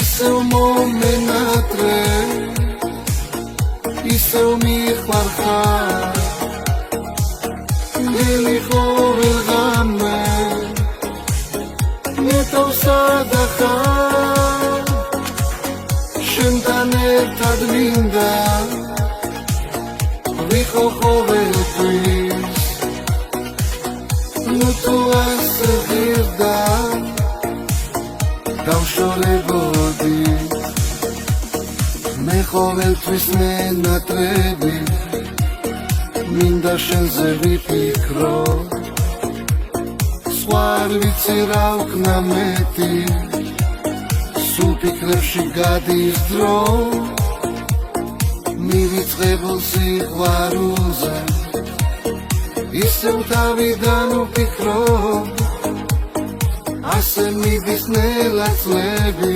ისევ მომენატრე ისევ მიყვარხარ ნელი ყოველ ღამე მეტავსად ახარ შენთან ერთად მინდა ვიყო ყოველთვის ნუ თუ ასე ღირდა დავშორებოდი მე ყოველთვის მენატრები მინდა შენზე ვიფიქრო სხვა არ ვიცი რა ვქნა მეტი სულ ფიქრებში გადის დრო მივიწყებულ სიყვარულზე ისევ თავიდან ვფიქრობ ასე მიდის ნელა წლები